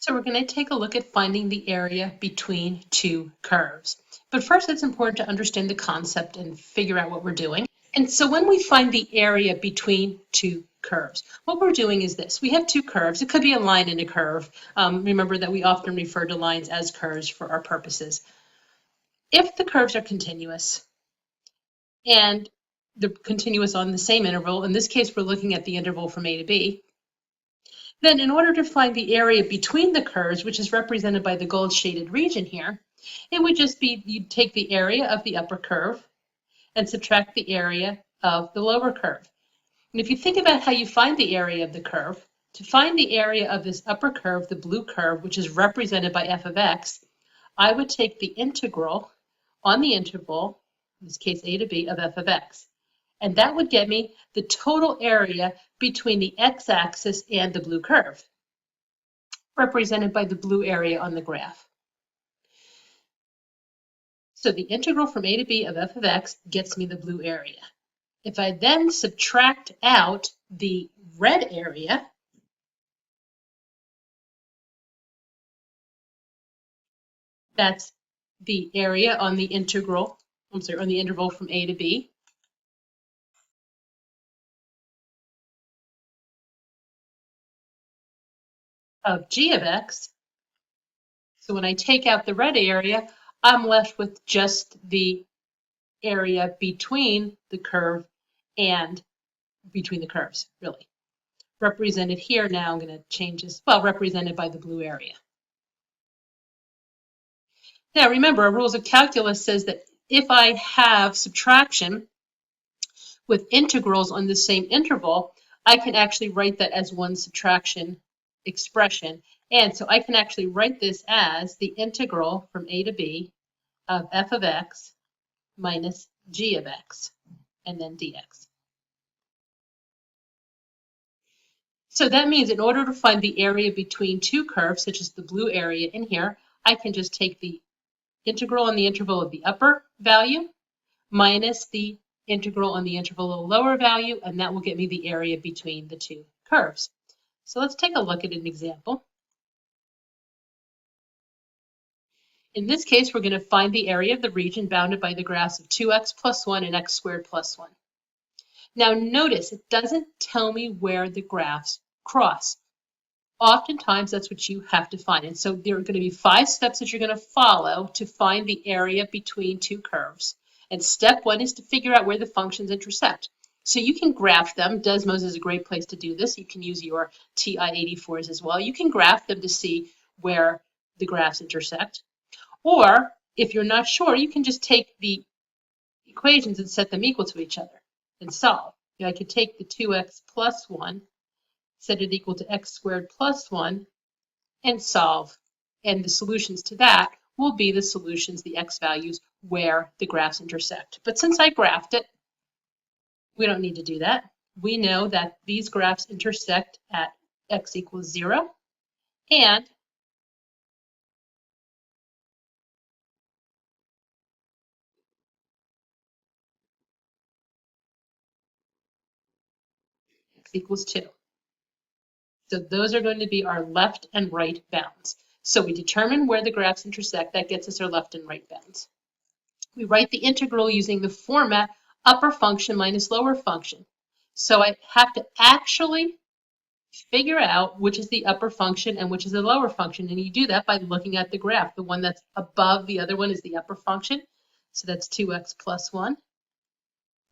So we're going to take a look at finding the area between two curves. But first, it's important to understand the concept and figure out what we're doing. And so when we find the area between two curves, what we're doing is this. We have two curves. It could be a line and a curve. Remember that we often refer to lines as curves for our purposes. If the curves are continuous and they're continuous on the same interval, in this case, we're looking at the interval from A to B, then in order to find the area between the curves, which is represented by the gold shaded region here, it would just be you'd take the area of the upper curve and subtract the area of the lower curve. And if you think about how you find the area of the curve, to find the area of this upper curve, the blue curve, which is represented by f of x, I would take the integral on the interval, in this case a to b, of f of x. And that would get me the total area between the x-axis and the blue curve, represented by the blue area on the graph. So the integral from a to b of f of x gets me the blue area. If I then subtract out the red area, that's the area on the integral, on the interval from a to b, of g of x. So when I take out the red area, I'm left with just the area between the curve and between the curves, really. Represented here now, I'm going to change this, well, represented by the blue area. Now remember, our rules of calculus says that if I have subtraction with integrals on the same interval, I can actually write that as one subtraction expression. And so I can actually write this as the integral from a to b of f of x minus g of x, and then dx. So that means in order to find the area between two curves, such as the blue area in here, I can just take the integral on the interval of the upper value minus the integral on the interval of the lower value, and that will get me the area between the two curves. So let's take a look at an example. In this case, we're going to find the area of the region bounded by the graphs of 2x plus 1 and x squared plus 1. Now notice, it doesn't tell me where the graphs cross. Oftentimes, that's what you have to find. And so there are going to be 5 steps that you're going to follow to find the area between two curves. And step 1 is to figure out where the functions intersect. So you can graph them. Desmos is a great place to do this. You can use your TI-84s as well. You can graph them to see where the graphs intersect. Or if you're not sure, you can just take the equations and set them equal to each other and solve. I could take the 2x plus 1, set it equal to x squared plus 1, and solve. And the solutions to that will be the solutions, the x values, where the graphs intersect. But since I graphed it, we don't need to do that. We know that these graphs intersect at x equals 0, and x equals 2. So those are going to be our left and right bounds. So we determine where the graphs intersect. That gets us our left and right bounds. We write the integral using the format upper function minus lower function. So I have to actually figure out which is the upper function and which is the lower function. And you do that by looking at the graph. The one that's above the other one is the upper function. So that's 2x plus 1.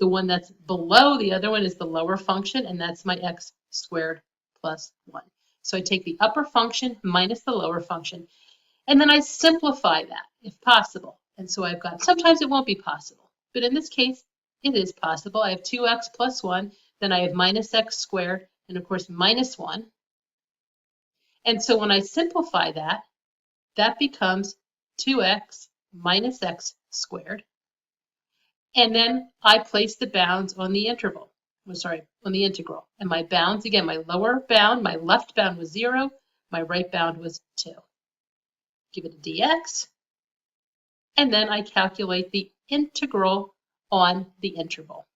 The one that's below the other one is the lower function, and that's my x squared plus 1. So I take the upper function minus the lower function, and then I simplify that if possible. And so I've got, sometimes it won't be possible, but in this case, it is possible. I have 2x plus 1, then I have minus x squared, and of course minus 1. And so when I simplify that, that becomes 2x minus x squared. And then I place the bounds on the interval. On the integral. And my bounds, again, my lower bound, my left bound was 0, my right bound was 2. Give it a dx. And then I calculate the integral on the interval.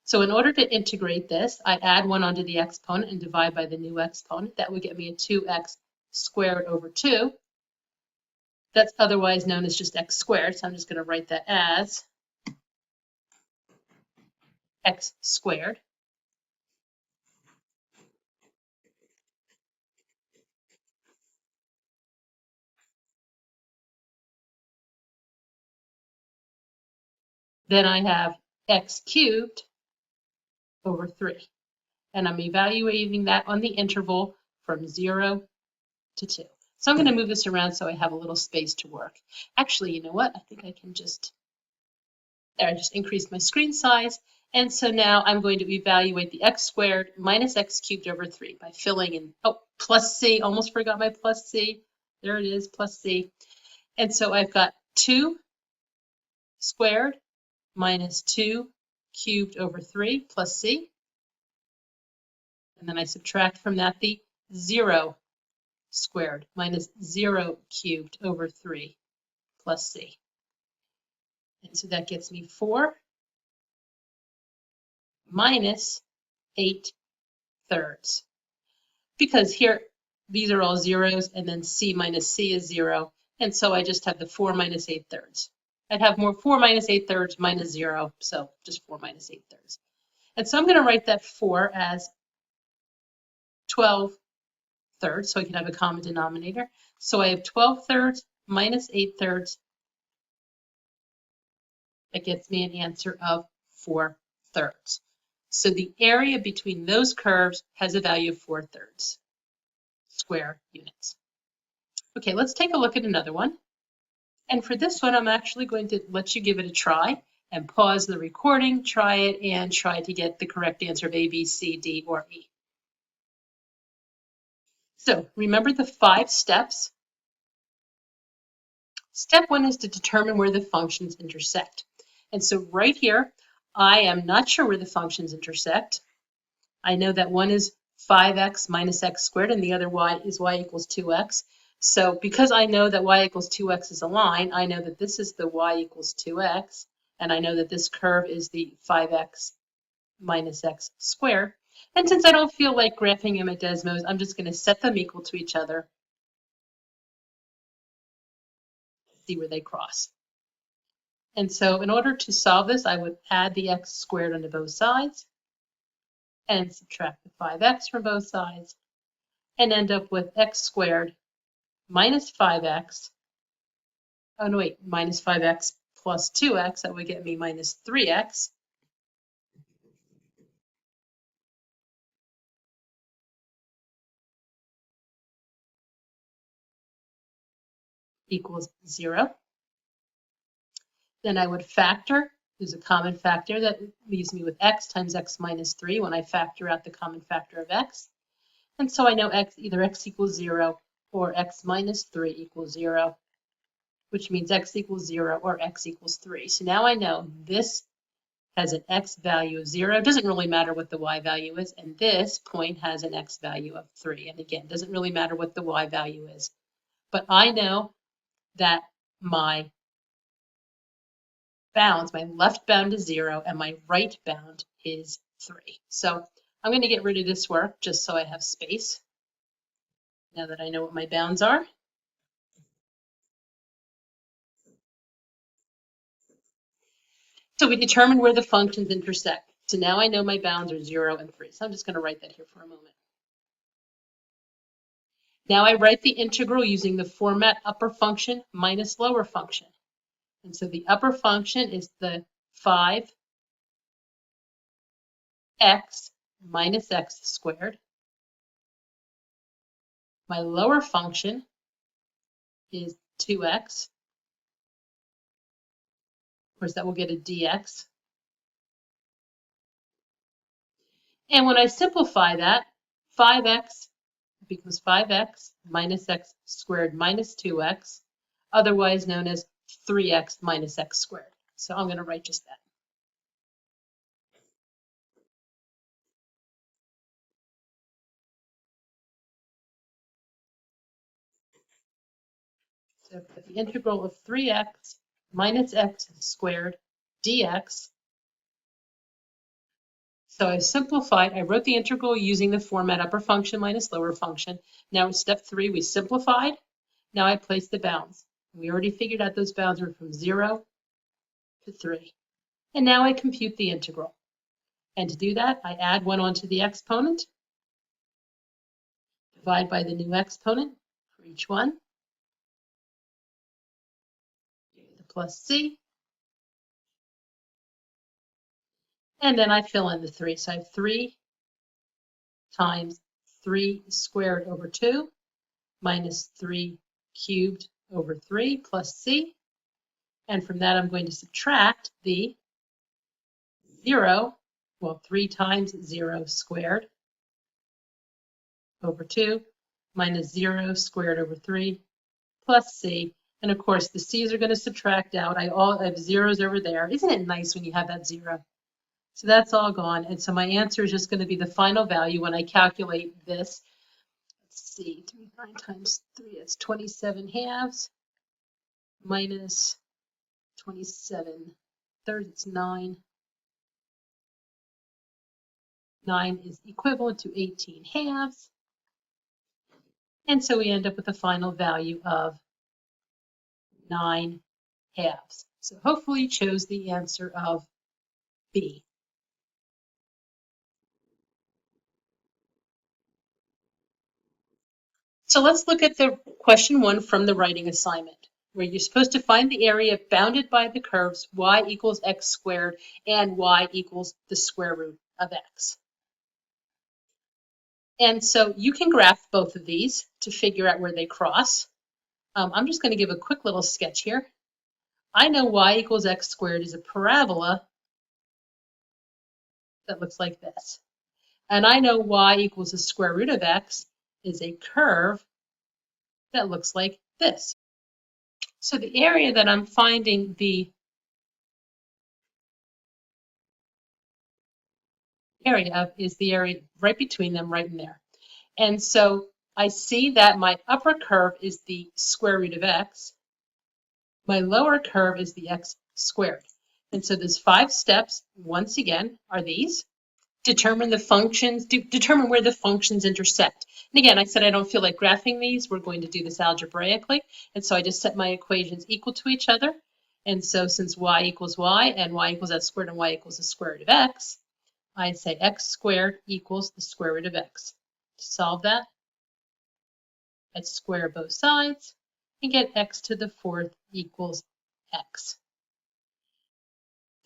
So in order to integrate this, I add 1 onto the exponent and divide by the new exponent. That would get me a 2x squared over 2. That's otherwise known as just x squared, so I'm just going to write that as x squared. Then I have x cubed over 3. And I'm evaluating that on the interval from 0 to 2. So I'm going to move this around so I have a little space to work. Actually, you know what? I think I can just, there, I just increased my screen size. And so now I'm going to evaluate the x squared minus x cubed over 3 by filling in, oh, plus c, almost forgot my plus c. There it is, plus c. And so I've got 2 squared minus 2 cubed over 3 plus c. And then I subtract from that the 0 squared minus 0 cubed over 3 plus c. And so that gets me 4 minus 8/3. Because here, these are all zeros, and then c minus c is 0. And so I just have the 4 minus 8/3. I'd have more 4 minus 8/3 minus 0, so just 4 minus 8/3. And so I'm going to write that 4 as 12/3, so I can have a common denominator. So I have 12/3 minus 8/3. That gets me an answer of 4/3. So the area between those curves has a value of 4/3 square units. Okay, let's take a look at another one. And for this one, I'm actually going to let you give it a try and pause the recording, try it, and try to get the correct answer of A, B, C, D, or E. So remember the 5 steps. Step 1 is to determine where the functions intersect. And so right here, I am not sure where the functions intersect. I know that one is 5x minus x squared and the other is y equals 2x. So because I know that y equals 2x is a line, I know that this is the y equals 2x, and I know that this curve is the 5x minus x squared. And since I don't feel like graphing them at Desmos, I'm just going to set them equal to each other, see where they cross. And so in order to solve this, I would add the x squared onto both sides and subtract the 5x from both sides and end up with x squared minus 5x. Oh, no, wait, minus 5x plus 2x. That would get me minus 3x. Equals 0. Then I would factor. There's a common factor that leaves me with x times x minus 3 when I factor out the common factor of x. And so I know either x equals 0 or x minus 3 equals 0, which means x equals 0 or x equals 3. So now I know this has an x value of 0. It doesn't really matter what the y value is. And this point has an x value of 3. And again, it doesn't really matter what the y value is. But I know that my bounds, my left bound is 0 and my right bound is 3. So I'm going to get rid of this work just so I have space now that I know what my bounds are. So we determined where the functions intersect. So now I know my bounds are 0 and 3. So I'm just going to write that here for a moment. Now I write the integral using the format upper function minus lower function. And so the upper function is the 5x minus x squared. My lower function is 2x. Of course, that will get a dx. And when I simplify that, 5x becomes 5x minus x squared minus 2x, otherwise known as 3x minus x squared. So I'm going to write just that. So the integral of 3x minus x squared dx So I simplified, I wrote the integral using the format upper function minus lower function. Now with step 3, we simplified. Now I placed the bounds. We already figured out those bounds were from 0 to 3. And now I compute the integral. And to do that, I add 1 onto the exponent, divide by the new exponent for each one, the plus c, and then I fill in the 3. So I have 3 times 3 squared over 2 minus 3 cubed over 3 plus c. And from that, I'm going to subtract the 0, well, 3 times 0 squared over 2 minus 0 squared over 3 plus c. And of course, the c's are going to subtract out. I have zeros over there. Isn't it nice when you have that 0? So that's all gone. And so my answer is just going to be the final value when I calculate this. Let's see, 9 times 3, that's 27 halves minus 27 thirds, it's 9. 9 is equivalent to 18 halves. And so we end up with a final value of 9 halves. So hopefully you chose the answer of B. So let's look at the question 1 from the writing assignment, where you're supposed to find the area bounded by the curves y equals x squared and y equals the square root of x. And so you can graph both of these to figure out where they cross. I'm just going to give a quick little sketch here. I know y equals x squared is a parabola that looks like this. And I know y equals the square root of x is a curve that looks like this. So the area that I'm finding the area of is the area right between them, right in there. And so I see that my upper curve is the square root of x. My lower curve is the x squared. And so there's 5 steps, once again, are these. Determine the functions, determine where the functions intersect. And again, I said I don't feel like graphing these. We're going to do this algebraically. And so I just set my equations equal to each other. And so since y equals y and y equals x squared and y equals the square root of x, I say x squared equals the square root of x. To solve that, I square both sides and get x to the 4th equals x.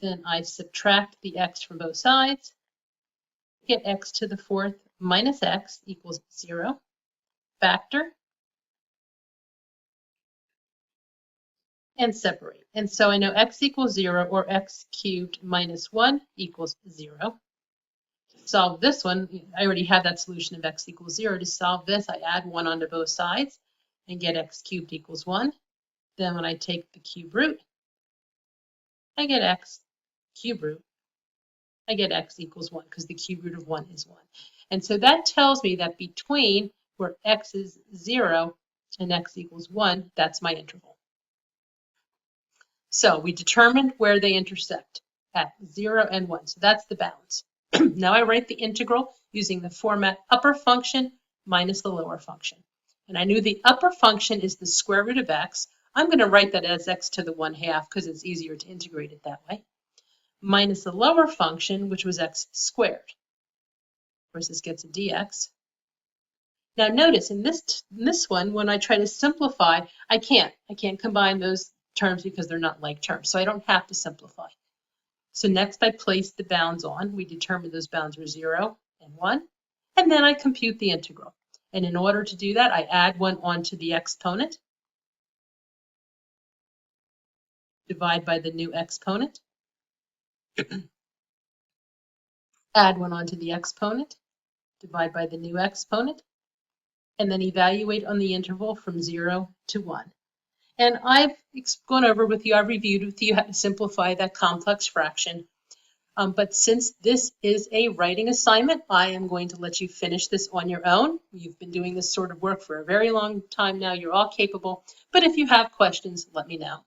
Then I subtract the x from both sides, get x to the 4th minus x equals 0. Factor and separate. And so I know x equals 0 or x cubed minus 1 equals 0. To solve this one, I already had that solution of x equals 0. To solve this, I add 1 onto both sides and get x cubed equals 1. Then when I take the cube root, I get x cube root. I get x equals 1 because the cube root of 1 is 1. And so that tells me that between where x is 0 and x equals 1, that's my interval. So we determined where they intersect at 0 and 1. So that's the bounds. Now I write the integral using the format upper function minus the lower function. And I knew the upper function is the square root of x. I'm going to write that as x to the 1/2 because it's easier to integrate it that way. Minus the lower function, which was x squared. Of course, this gets a dx. Now notice in this one, when I try to simplify, I can't combine those terms because they're not like terms. So I don't have to simplify. So next I place the bounds on. We determine those bounds were 0 and 1. And then I compute the integral. And in order to do that, I add 1 onto the exponent. Divide by the new exponent. Add 1 onto the exponent. Divide by the new exponent. And then evaluate on the interval from 0 to 1. And I've gone over with you, I've reviewed with you how to simplify that complex fraction. But since this is a writing assignment, I am going to let you finish this on your own. You've been doing this sort of work for a very long time now. You're all capable. But if you have questions, let me know.